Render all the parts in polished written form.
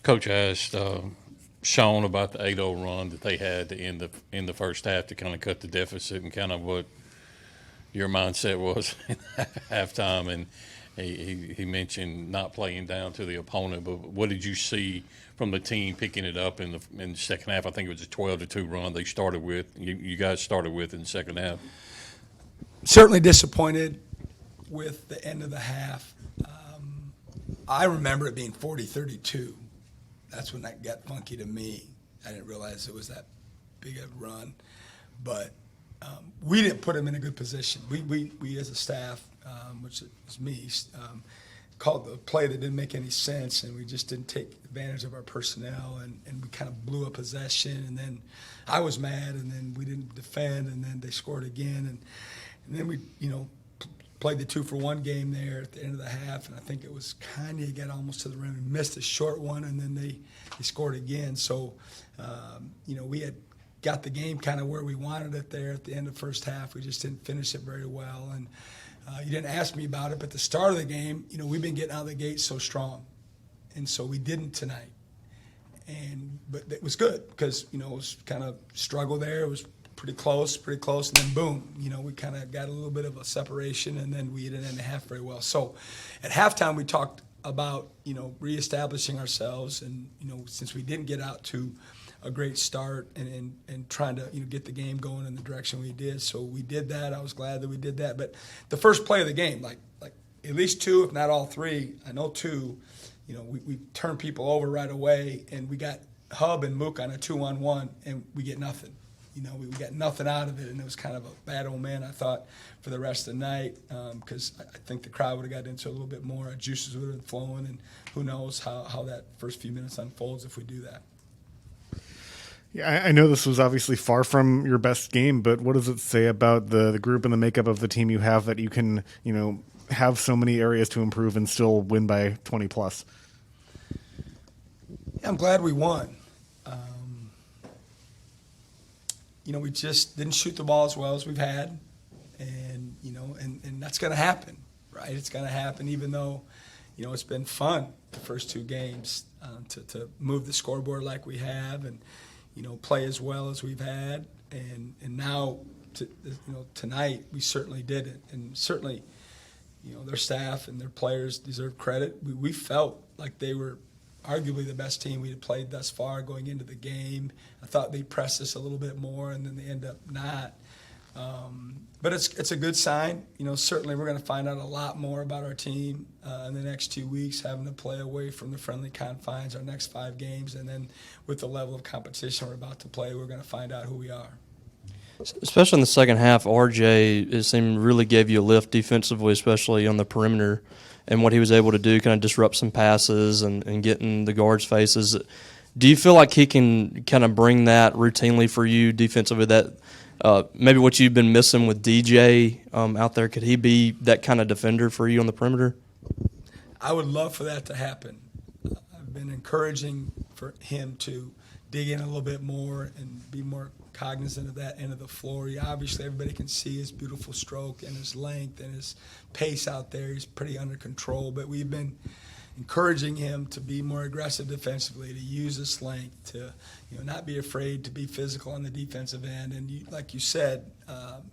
Coach asked Sean about the 8-0 run that they had to end the first half to kind of cut the deficit, and kind of what your mindset was at halftime. And he mentioned not playing down to the opponent, but what did you see from the team picking it up in the second half? I think it was a 12-2 run they started with. You guys started with in the second half. Certainly disappointed with the end of the half. I remember it being 40-32. That's when that got funky to me. I didn't realize it was that big a run. But we didn't put him in a good position. We as a staff, which is me, called the play that didn't make any sense, and we just didn't take advantage of our personnel, and we kind of blew a possession. And then I was mad, and then we didn't defend, and then they scored again. And then we, played the 2-for-1 game there at the end of the half, and I think it was Kanye got almost to the rim and missed a short one, and then they scored again. So, we had got the game kind of where we wanted it there at the end of the first half. We just didn't finish it very well. And you didn't ask me about it, but the start of the game, we've been getting out of the gate so strong, and so we didn't tonight. But it was good because, it was kind of struggle there. It was pretty close, and then boom, we kind of got a little bit of a separation, and then we didn't end the half very well. So at halftime, we talked about, reestablishing ourselves, and, since we didn't get out to a great start and trying to, get the game going in the direction we did. So we did that. I was glad that we did that. But the first play of the game, like at least two, if not all three, I know two, we turned people over right away, and we got Hub and Mook on a 2-on-1, and we get nothing. We got nothing out of it, and it was kind of a bad omen, I thought, for the rest of the night, because I think the crowd would have got into it a little bit more. Our juices would have been flowing, and who knows how that first few minutes unfolds if we do that. Yeah, I know this was obviously far from your best game, but what does it say about the group and the makeup of the team you have that you can, have so many areas to improve and still win by 20+? Yeah, I'm glad we won. We just didn't shoot the ball as well as we've had, and and that's going to happen, right? It's going to happen, even though, it's been fun the first two games to move the scoreboard like we have, and play as well as we've had, and now tonight we certainly did it, and certainly their staff and their players deserve credit. We felt like they were arguably the best team we had played thus far going into the game. I thought they pressed us a little bit more, and then they end up not. But it's a good sign. Certainly we're going to find out a lot more about our team in the next 2 weeks, having to play away from the friendly confines our next 5 games, and then with the level of competition we're about to play, we're going to find out who we are. Especially in the second half, RJ, it seemed, really gave you a lift defensively, especially on the perimeter, and what he was able to do, kind of disrupt some passes and get in the guards' faces. Do you feel like he can kind of bring that routinely for you defensively, that maybe what you've been missing with DJ out there? Could he be that kind of defender for you on the perimeter? I would love for that to happen. I've been encouraging for him to dig in a little bit more and be more cognizant of that end of the floor. Obviously, everybody can see his beautiful stroke and his length and his pace out there. He's pretty under control, but we've been encouraging him to be more aggressive defensively, to use his length, to not be afraid to be physical on the defensive end. And like you said,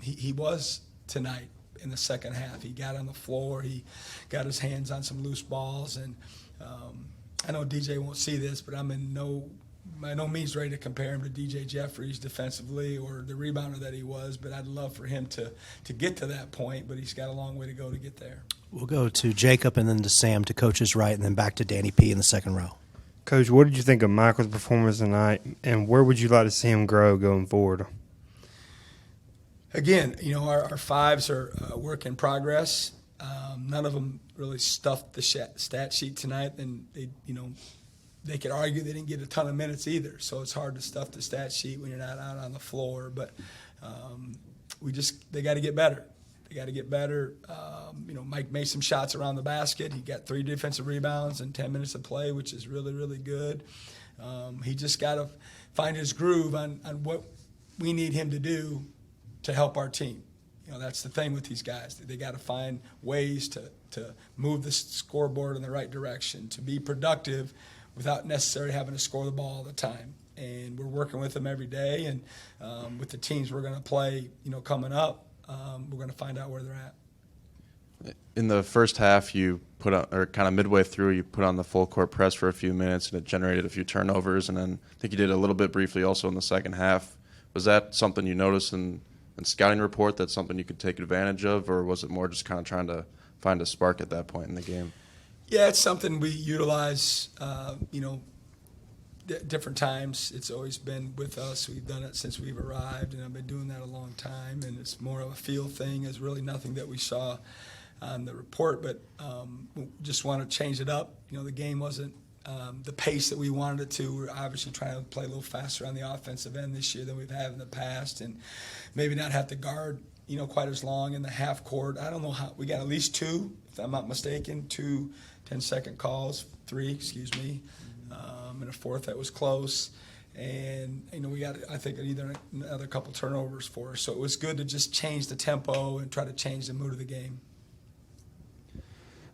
he was tonight in the second half. He got on the floor. He got his hands on some loose balls. And I know DJ won't see this, but I'm by no means ready to compare him to DJ Jeffries defensively or the rebounder that he was, but I'd love for him to get to that point, but he's got a long way to go to get there. We'll go to Jacob and then to Sam to Coach's right, and then back to Danny P in the second row. Coach, what did you think of Michael's performance tonight, and where would you like to see him grow going forward? Again, our fives are a work in progress. None of them really stuffed the stat sheet tonight, and they could argue they didn't get a ton of minutes either, so it's hard to stuff the stat sheet when you're not out on the floor. But they got to get better. They got to get better. Mike made some shots around the basket. He got 3 defensive rebounds in 10 minutes of play, which is really, really good. He just got to find his groove on what we need him to do to help our team. That's the thing with these guys. They got to find ways to move the scoreboard in the right direction, to be productive without necessarily having to score the ball all the time. And we're working with them every day, and with the teams we're going to play, coming up, we're going to find out where they're at. In the first half, you put on, or kind of midway through, you put on the full court press for a few minutes, and it generated a few turnovers. And then I think you did a little bit briefly also in the second half. Was that something you noticed in scouting report? That's something you could take advantage of, or was it more just kind of trying to find a spark at that point in the game? Yeah, it's something we utilize, different times. It's always been with us. We've done it since we've arrived, and I've been doing that a long time. And it's more of a feel thing. It's really nothing that we saw on the report, but we just want to change it up. The game wasn't the pace that we wanted it to. We're obviously trying to play a little faster on the offensive end this year than we've had in the past, and maybe not have to guard, quite as long in the half court. I don't know how. We got at least two, if I'm not mistaken, 2 10-second calls, 3, excuse me, and a fourth that was close. And, we got, I think, either another couple turnovers for us. So it was good to just change the tempo and try to change the mood of the game.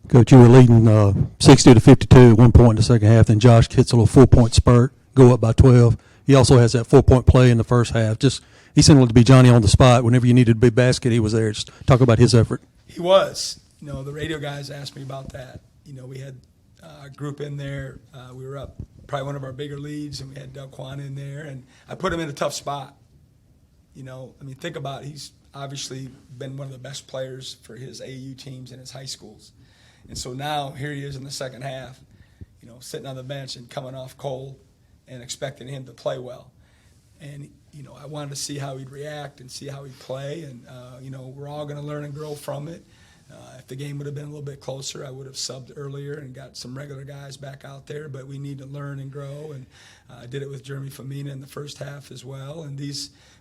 Coach, you were leading 60-52 at one point in the second half. Then Josh hits a little 4-point spurt, go up by 12. He also has that 4-point play in the first half. He seemed to be Johnny on the spot. Whenever you needed a big basket, he was there. Just talk about his effort. He was. The radio guys asked me about that. We had a group in there. We were up probably one of our bigger leads, and we had Delquan in there. And I put him in a tough spot. Think about it. He's obviously been one of the best players for his AU teams in his high schools. And so now here he is in the second half, sitting on the bench and coming off cold and expecting him to play well. And, I wanted to see how he'd react and see how he'd play. And, we're all going to learn and grow from it. If the game would have been a little bit closer, I would have subbed earlier and got some regular guys back out there. But we need to learn and grow. And I did it with Jeremy Famina in the first half as well. And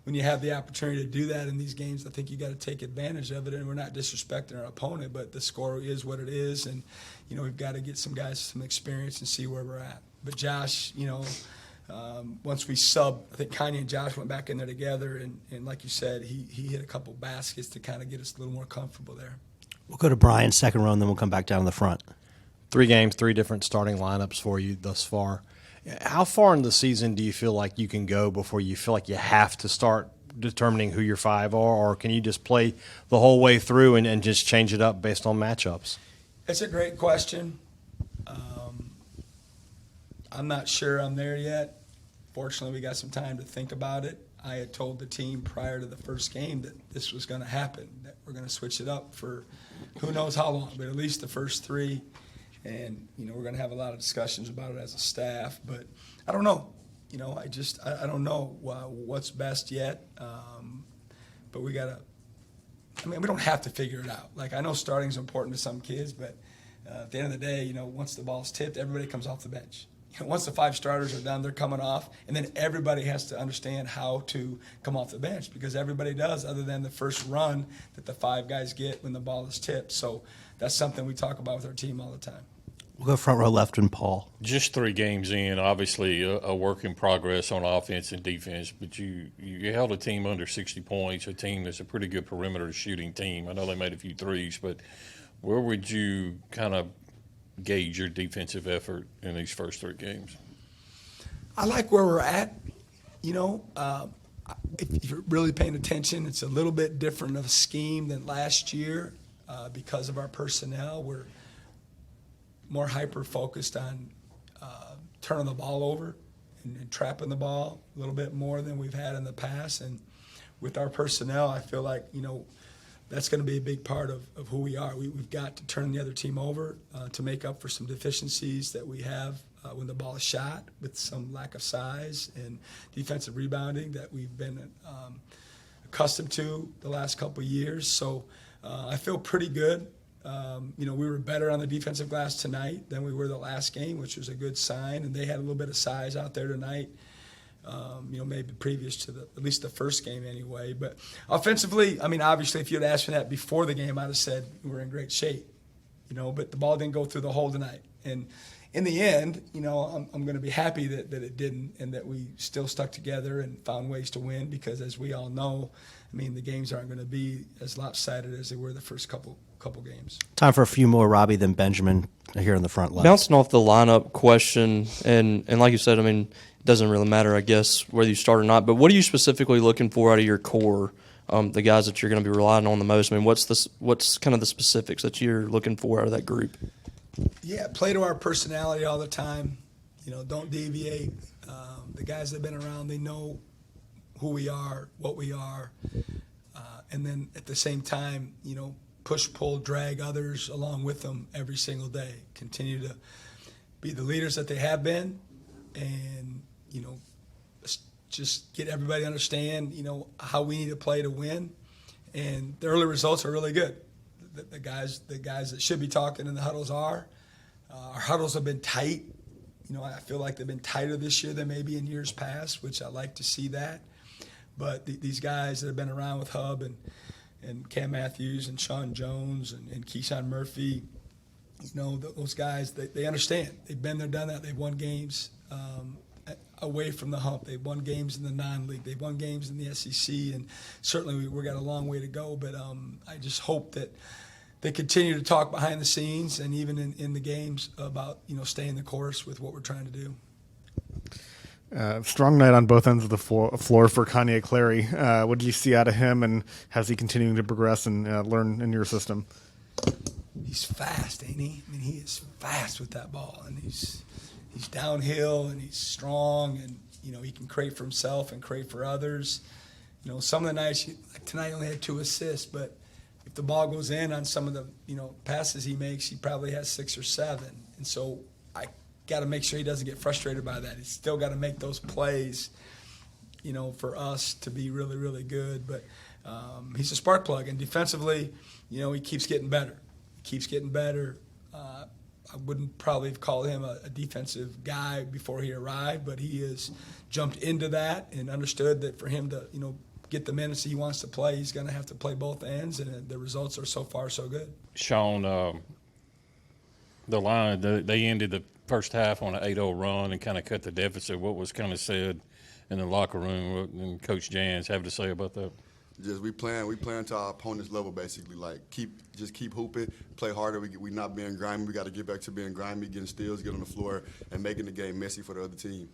when you have the opportunity to do that in these games, I think you got to take advantage of it. And we're not disrespecting our opponent, but the score is what it is. And, we've got to get some guys some experience and see where we're at. But Josh, once we subbed, I think Kanye and Josh went back in there together. And like you said, he hit a couple baskets to kind of get us a little more comfortable there. We'll go to Brian's second row, and then we'll come back down to the front. 3 games, 3 different starting lineups for you thus far. How far in the season do you feel like you can go before you feel like you have to start determining who your 5 are, or can you just play the whole way through and just change it up based on matchups? It's a great question. I'm not sure I'm there yet. Fortunately, we got some time to think about it. I had told the team prior to the first game that this was going to happen, that we're going to switch it up for who knows how long, but at least the first 3. And, we're going to have a lot of discussions about it as a staff. But I don't know. I don't know what's best yet. But we got to – we don't have to figure it out. Like, I know starting is important to some kids, but at the end of the day, once the ball's tipped, everybody comes off the bench. Once the 5 starters are done, they're coming off, and then everybody has to understand how to come off the bench because everybody does other than the first run that the 5 guys get when the ball is tipped. So that's something we talk about with our team all the time. We'll go front row left and Paul. Just 3 games in, obviously a work in progress on offense and defense, but you held a team under 60 points, a team that's a pretty good perimeter shooting team. I know they made a few threes, but where would you kind of gauge your defensive effort in these first 3 games? I like where we're at. If you're really paying attention, it's a little bit different of a scheme than last year because of our personnel. We're more hyper-focused on turning the ball over and trapping the ball a little bit more than we've had in the past. And with our personnel, I feel like, that's going to be a big part of who we are. We've got to turn the other team over to make up for some deficiencies that we have when the ball is shot with some lack of size and defensive rebounding that we've been accustomed to the last couple of years. So I feel pretty good. We were better on the defensive glass tonight than we were the last game, which was a good sign. And they had a little bit of size out there tonight. Maybe previous to at least the first game anyway. But offensively, obviously, if you had asked me that before the game, I'd have said we're in great shape, but the ball didn't go through the hole tonight. And in the end, I'm going to be happy that it didn't and that we still stuck together and found ways to win because, as we all know, the games aren't going to be as lopsided as they were the first couple couple games. Time for a few more, Robbie, than Benjamin here in the front left. Bouncing off the lineup question, and like you said, I mean, it doesn't really matter, I guess, whether you start or not. But what are you specifically looking for out of your core, the guys that you're going to be relying on the most? I mean, what's kind of the specifics that you're looking for out of that group? Yeah, play to our personality all the time. Don't deviate. The guys that have been around, they know who we are, what we are, and then at the same time, push, pull, drag others along with them every single day. Continue to be the leaders that they have been, and just get everybody to understand how we need to play to win. And the early results are really good. The guys that should be talking in the huddles are. Our huddles have been tight. I feel like they've been tighter this year than maybe in years past, which I like to see that. But these guys that have been around with Hub and Cam Matthews and Sean Jones and Keyshawn Murphy, those guys, they understand. They've been there, done that. They've won games away from the hump. They've won games in the non-league. They've won games in the SEC, and certainly we've got a long way to go. But I just hope that they continue to talk behind the scenes and even in the games about staying the course with what we're trying to do. Strong night on both ends of the floor for Kanye Clary. What did you see out of him, and how's he continuing to progress and learn in your system? He's fast, ain't he? I mean, he is fast with that ball, and he's downhill, and he's strong, and he can create for himself and create for others. Some of the nights, like tonight, only had 2 assists, but if the ball goes in on some of the passes he makes, he probably has 6 or 7, and so I got to make sure he doesn't get frustrated by that. He's still got to make those plays, for us to be really, really good. But he's a spark plug, and defensively, he keeps getting better. I wouldn't probably have called him a defensive guy before he arrived, but he has jumped into that and understood that for him to, get the minutes he wants to play, he's going to have to play both ends, and the results are so far so good. Sean, the line, they ended the first half on an 8-0 run and kind of cut the deficit. What was kind of said in the locker room and Coach Jans have to say about that? Just we playing to our opponent's level, basically. Like keep hooping, play harder. We not being grimy. We got to get back to being grimy, getting steals, get on the floor, and making the game messy for the other team.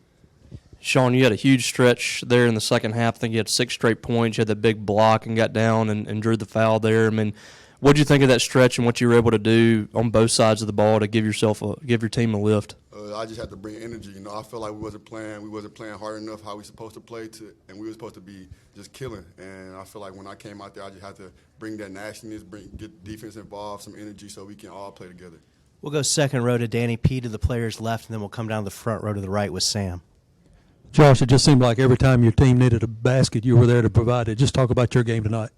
Sean, you had a huge stretch there in the second half. I think you had 6 straight points. You had that big block and got down and drew the foul there. I mean, what did you think of that stretch and what you were able to do on both sides of the ball to give your team a lift? I just had to bring energy. I felt like we wasn't playing hard enough how we supposed to play and we were supposed to be just killing. And I feel like when I came out there, I just had to bring that nastiness, get defense involved, some energy, so we can all play together. We'll go second row to Danny P to the players left, and then we'll come down to the front row to the right with Sam. Josh, it just seemed like every time your team needed a basket, you were there to provide it. Just talk about your game tonight.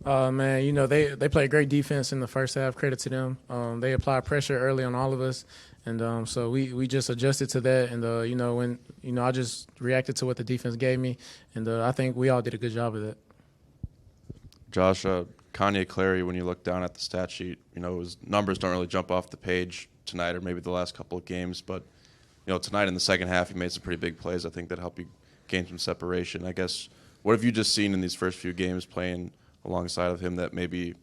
Man, they played great defense in the first half. Credit to them. They applied pressure early on all of us, and so we just adjusted to that. And when I just reacted to what the defense gave me, and I think we all did a good job of that. Josh, Kanye Clary, when you look down at the stat sheet, his numbers don't really jump off the page tonight or maybe the last couple of games, but tonight in the second half, he made some pretty big plays. I think that helped you gain some separation. I guess, what have you just seen in these first few games playing alongside of him that maybe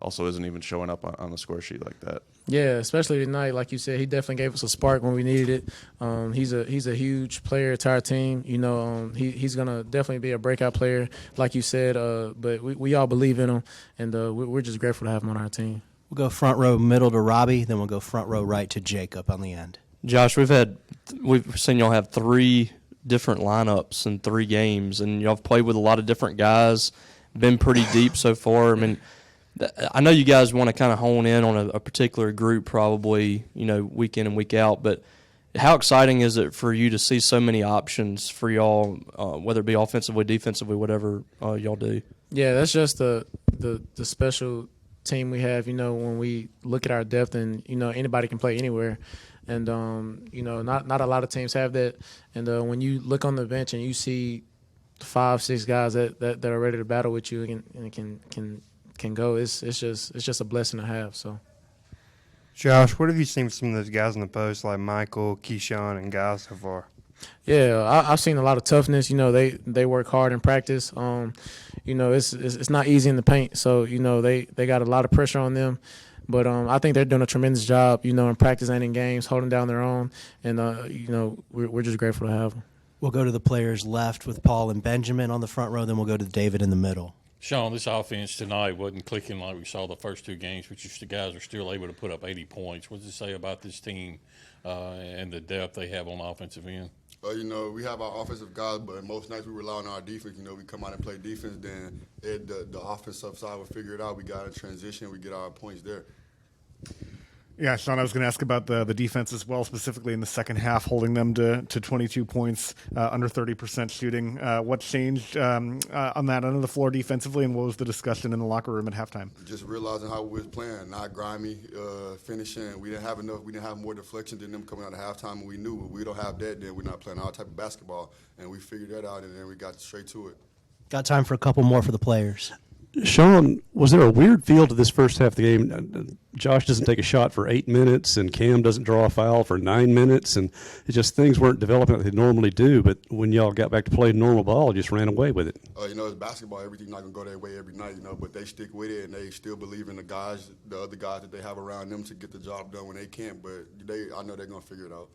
also isn't even showing up on the score sheet like that? Yeah, especially tonight, like you said, he definitely gave us a spark when we needed it. He's a huge player to our team. He's gonna definitely be a breakout player, like you said. But we all believe in him, and we're just grateful to have him on our team. We'll go front row middle to Robbie, then we'll go front row right to Jacob on the end. Josh, we've seen y'all have 3 different lineups in 3 games, and y'all have played with a lot of different guys, been pretty deep so far. I mean, I know you guys want to kind of hone in on a particular group probably, week in and week out, but how exciting is it for you to see so many options for y'all, whether it be offensively, defensively, whatever y'all do? Yeah, that's just the special team we have, when we look at our depth and, anybody can play anywhere. And, not a lot of teams have that. And when you look on the bench and you see 5, 6 guys that are ready to battle with you and can go, it's just a blessing to have. So, Josh, what have you seen from some of those guys in the post like Michael, Keyshawn, and guys so far? Yeah, I've seen a lot of toughness. You know, they work hard in practice. You know, it's not easy in the paint, so you know they got a lot of pressure on them. But I think they're doing a tremendous job. You know, in practice and in games, holding down their own, and you know we're just grateful to have them. We'll go to the players left with Paul and Benjamin on the front row. Then we'll go to David in the middle. Sean, this offense tonight wasn't clicking like we saw the first two games, but the guys are still able to put up 80 points. What does it say about this team and the depth they have on the offensive end? You know, we have our offensive guys, but most nights we rely on our defense. You know, we come out and play defense, then the offensive side will figure it out. We got to transition, we get our points there. Yeah, Sean, I was going to ask about the defense as well, specifically in the second half, holding them to 22 points, under 30% shooting. What changed on that end of the floor defensively, and what was the discussion in the locker room at halftime? Just realizing how we was playing, not grimy, finishing. We didn't have enough. We didn't have more deflection than them coming out of halftime, and we knew if we don't have that, then we're not playing our type of basketball. And we figured that out, and then we got straight to it. Got time for a couple more for the players. Sean, was there a weird feel to this first half of the game? Josh doesn't take a shot for 8 minutes, and Cam doesn't draw a foul for 9 minutes, and it just things weren't developing like they normally do. But when y'all got back to playing normal ball, just ran away with it. You know, it's basketball. Everything's not gonna go their way every night. You know, but they stick with it, and they still believe in the other guys that they have around them to get the job done when they can't. But I know they're gonna figure it out.